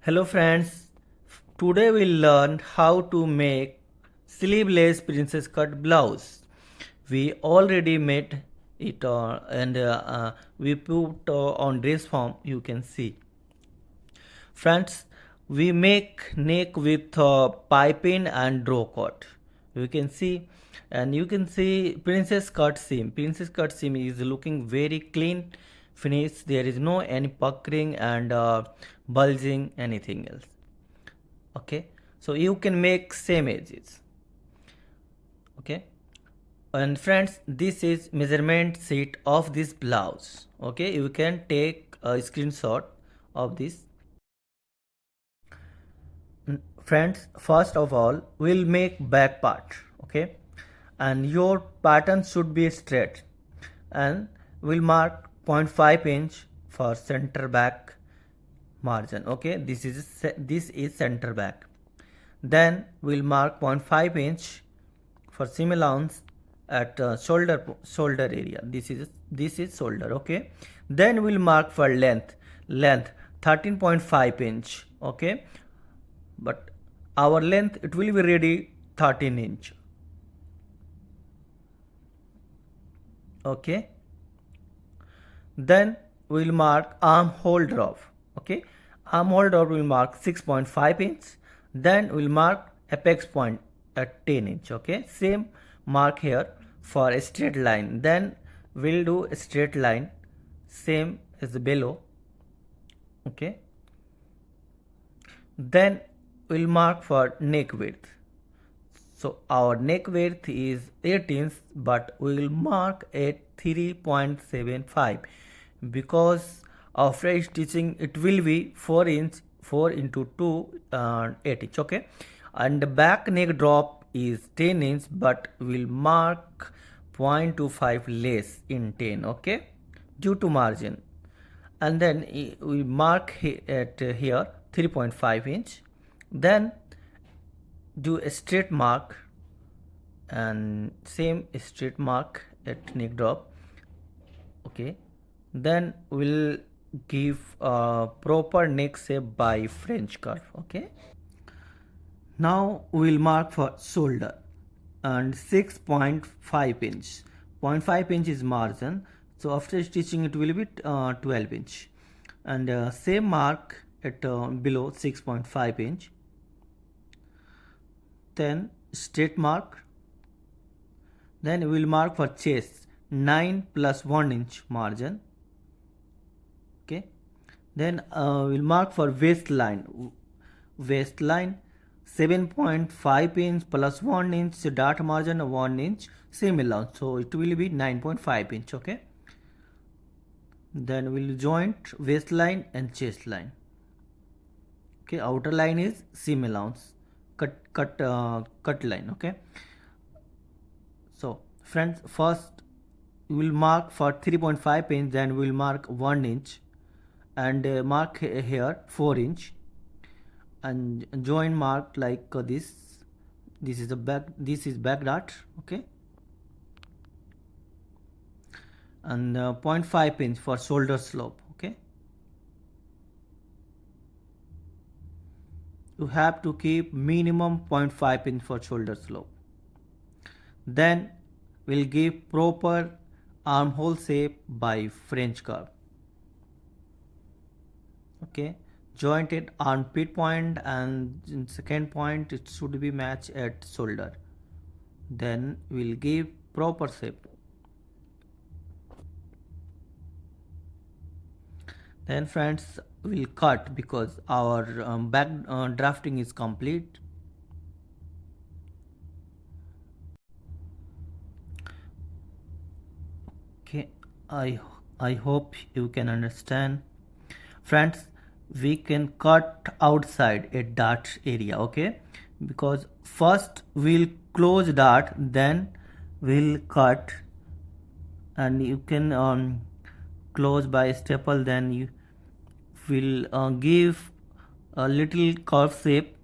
Hello friends, today we'll learn how to make sleeveless princess cut blouse. We already made it and we put on dress form, you can see. Friends, we make neck with piping and draw cut. You can see, and you can see princess cut seam. Princess cut seam is looking very clean, finished. There is no any puckering and bulging anything else. Okay, so you can make same edges. Okay, and friends, this is measurement sheet of this blouse. Okay, you can take a screenshot of this. Friends, first of all we'll make back part. Okay, and your pattern should be straight, and we'll mark 0.5 inch for center back margin. Okay, this is center back. Then we'll mark 0.5 inch for seam allowance at shoulder area. This is shoulder. Okay, then we'll mark for length 13.5 inch. Okay, but our length it will be ready 13 inch. Okay, then we'll mark armhole drop. Okay, armhole drop will mark 6.5 inch. Then we'll mark apex point at 10 inch. Okay, same mark here for a straight line. Then we'll do a straight line same as below. Okay, then we'll mark for neck width. So our neck width is 8 inch, but we will mark at 3.75 because after stitching it will be 4 inch, 4 into 2 8 inch. Okay, and the back neck drop is 10 inch, but we'll mark 0.25 less in 10. Okay, due to margin. And then we mark at here 3.5 inch. Then do a straight mark and same straight mark at neck drop. Okay, then we'll give a proper neck shape by French curve. Okay, now we'll mark for shoulder and 6.5 inch. 0.5 inch is margin, so after stitching it will be 12 inch, and same mark at below 6.5 inch. Then straight mark. Then we will mark for chest 9 plus 1 inch margin. Okay, then we'll mark for waistline 7.5 inch plus 1 inch dart margin 1 inch seam allowance, so it will be 9.5 inch. Okay, then we'll joint waistline and chest line. Okay, outer line is seam allowance cut line. Okay, so friends, first we will mark for 3.5 inch, then we will mark 1 inch and mark here 4 inch and join mark like this. This is the back, this is back dart. Okay, and 0.5 inch for shoulder slope. Okay, you have to keep minimum 0.5 inch for shoulder slope. Then we'll give proper armhole shape by French curve. Okay, jointed armpit point, and in second point it should be matched at shoulder. Then we'll give proper shape. Then friends, we'll cut because our back drafting is complete. Okay, I hope you can understand. Friends, we can cut outside a dart area. Okay, because first we'll close dart, then we'll cut, and you can close by staple. Then you will give a little curve shape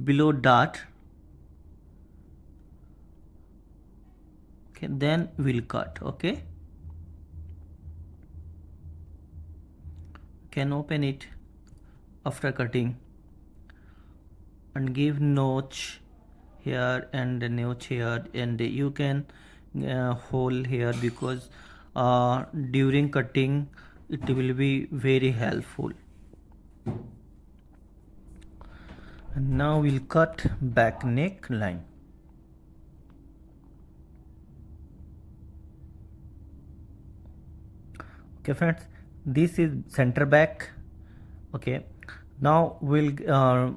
below dart. Okay, then we'll cut. Okay, can open it. after cutting, and give notch here and a notch here, and you can hole here because during cutting it will be very helpful. And now we'll cut back neck line. Okay friends, this is center back. Okay, now we'll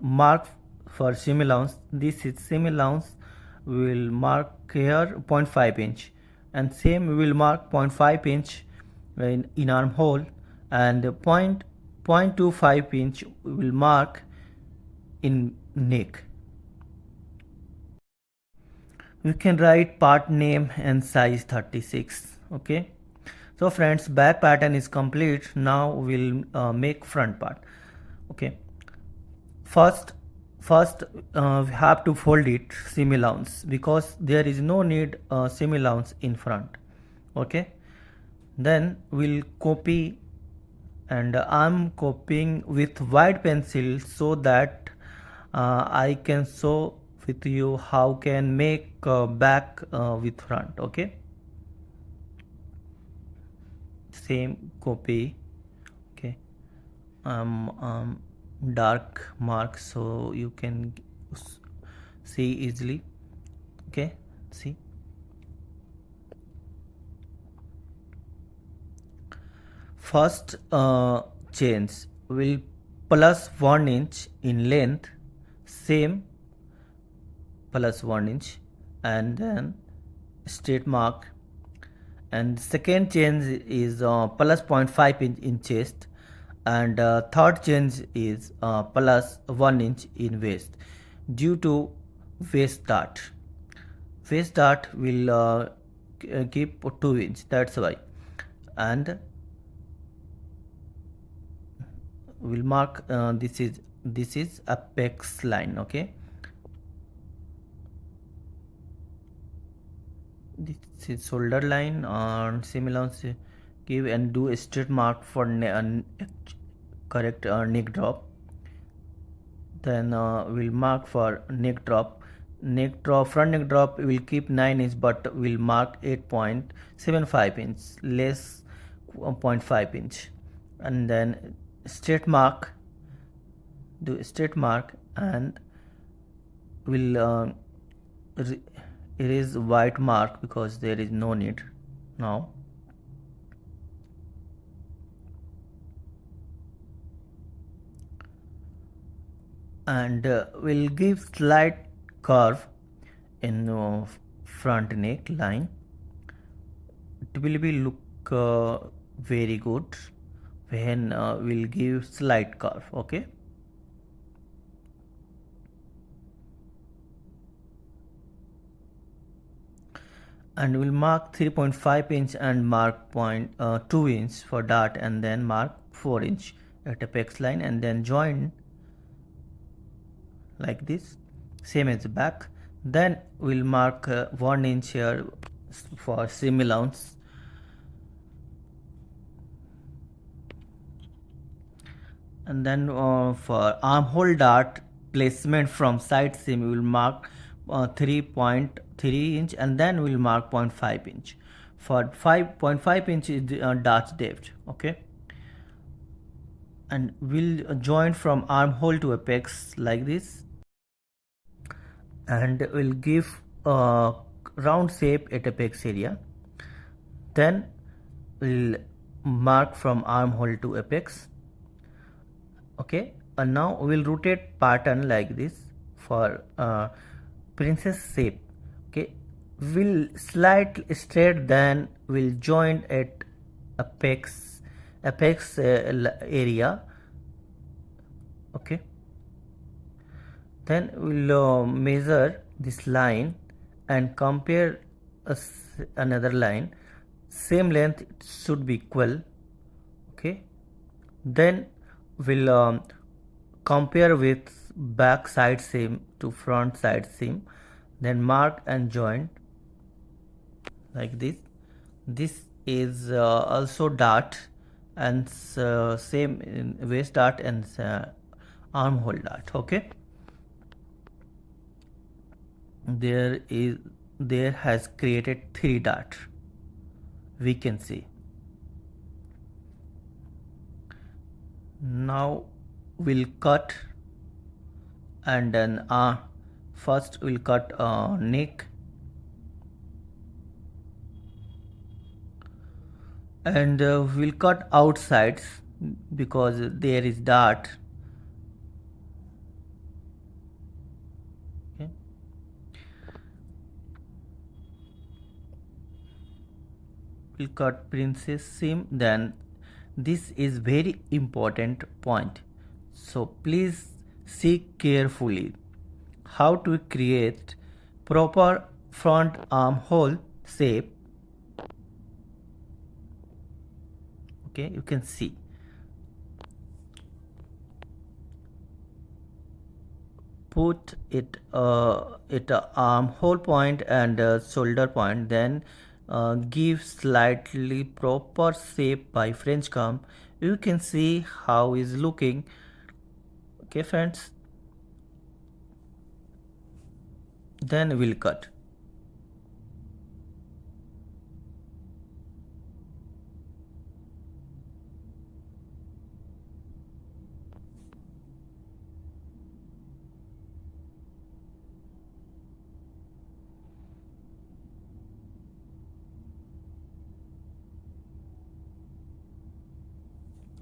mark for seam allowance. This is seam allowance. We'll mark here 0.5 inch, and same we will mark 0.5 inch in armhole, and 0.25 inch we will mark in neck. You can write part name and size 36. Okay, so friends, back pattern is complete. Now we'll make front part. Okay, first we have to fold it seam allowance because there is no need seam allowance in front. Okay, then we'll copy, and I'm copying with white pencil so that I can show with you how can make back with front. Okay, same copy. Okay, dark mark so you can see easily. Okay, see, first change will plus 1 inch in length, same plus 1 inch, and then straight mark. And second change is plus 0.5 inch in chest, and third change is plus 1 inch in waist due to waist dart. Waist dart will keep 2 inch, that's why. And we'll mark this is apex line. Okay, this is shoulder line, and similar give and do a straight mark for correct neck drop. Then we'll mark for neck drop. Front neck drop will keep 9 inch, but we'll mark 8.75 inch, less 0.5 inch. And then straight mark, do a straight mark, and we'll erase white mark because there is no need now. And we'll give slight curve in front neck line. It will be look very good when we'll give slight curve. Okay, and we'll mark 3.5 inch and mark 2 inch for dart, and then mark 4 inch at apex line, and then join like this, same as the back. Then we'll mark 1 inch here for seam allowance, and then for armhole dart placement from side seam we will mark 3.3 inch, and then we'll mark 0.5 inch for 5.5 inch is the dart depth. Okay, and we'll join from armhole to apex like this, and we'll give a round shape at apex area. Then we'll mark from armhole to apex. Okay, and now we'll rotate pattern like this for princess shape. Okay, we'll slide straight, then we'll join at apex area. Okay, then we'll measure this line and compare another line, same length, it should be equal. Okay, then we'll compare with back side seam to front side seam, then mark and join like this. This is also dart, and same in waist dart and armhole dart. Okay, there has created 3 dart, we can see. Now we'll cut, and then first we'll cut neck, and we'll cut outsides because there is dart. Okay. We'll cut princess seam. Then this is very important point, so please see carefully how to create proper front armhole shape. Okay, you can see. Put it armhole point and shoulder point, then give slightly proper shape by French comb. You can see how is looking. Okay friends, then we'll cut.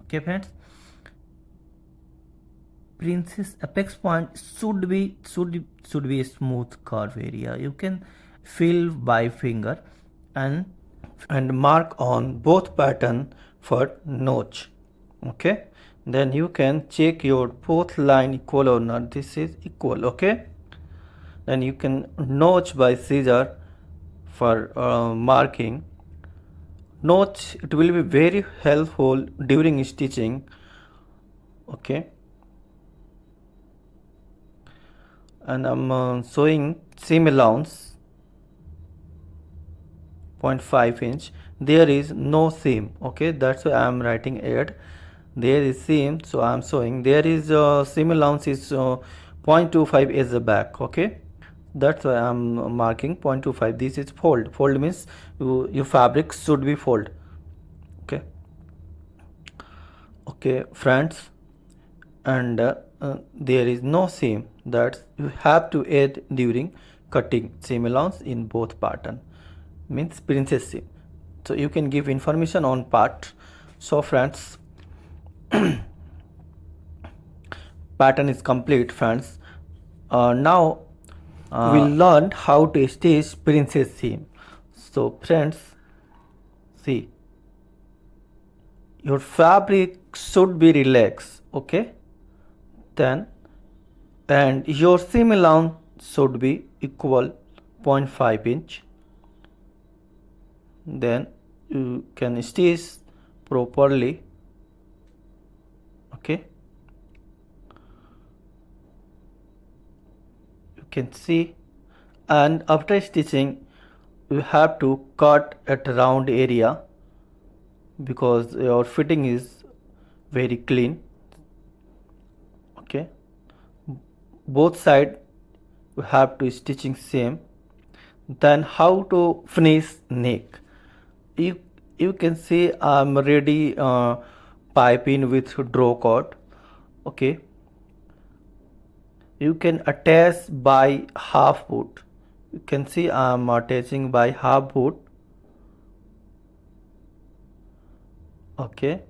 Okay friends, princess apex point should be a smooth curve area. You can feel by finger and mark on both pattern for notch. Okay, then you can check your both line equal or not. This is equal. Okay, then you can notch by scissor for marking. Notch, it will be very helpful during stitching. Okay, and I'm showing seam allowance 0.5 inch. There is no seam. Okay, that's why I'm writing 8. There is seam, so I'm showing there is seam allowance is 0.25 as the back. Okay, that's why I'm marking 0.25. This is fold. Fold means your fabric should be fold. Okay, okay friends, and there is no seam, that you have to add during cutting seam allowance in both pattern, means princess seam. So you can give information on part. So friends, pattern is complete friends. Now we learned how to stitch princess seam. So friends, see, your fabric should be relaxed. Okay, then and your seam allowance should be equal 0.5 inch. Then you can stitch properly. Okay, you can see, and after stitching you have to cut at round area because your fitting is very clean. Okay, both side you have to stitching same. Then how to finish neck, you can see I'm ready piping with draw cord. Okay, you can attach by half boot. You can see I'm attaching by half boot. Okay,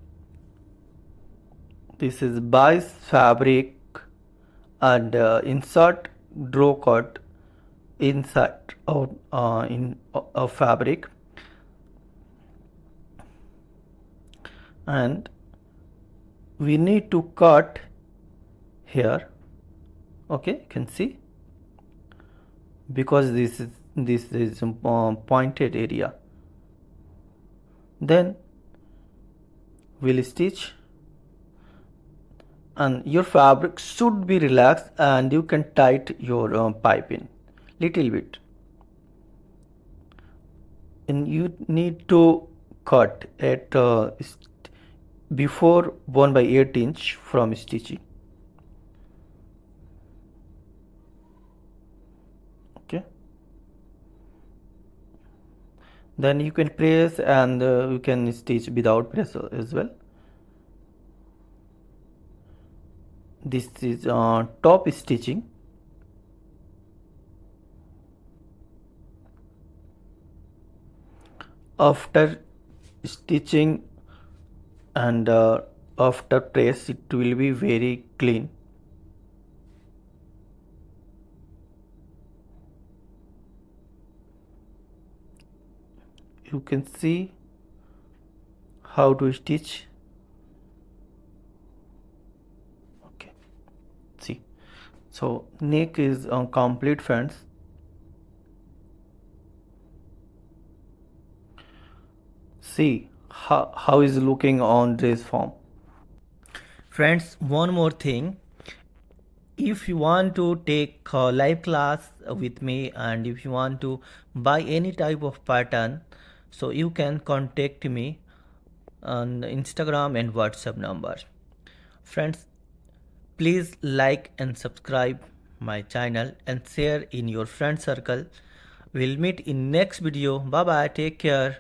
this is by fabric, and insert draw cord inside or in a fabric, and we need to cut here. Okay, you can see, because this is pointed area. Then we'll stitch, and your fabric should be relaxed, and you can tight your piping little bit, and you need to cut at before 1/8 inch from stitching. Then you can press and you can stitch without press as well. This is top stitching. After stitching and after press, it will be very clean. You can see how to stitch. Okay, see, so neck is complete, friends. See how is looking on dress form. Friends, one more thing, if you want to take a live class with me and if you want to buy any type of pattern, so you can contact me on Instagram and WhatsApp number. Friends, please like and subscribe my channel and share in your friend circle. We'll meet in next video. Bye bye, take care.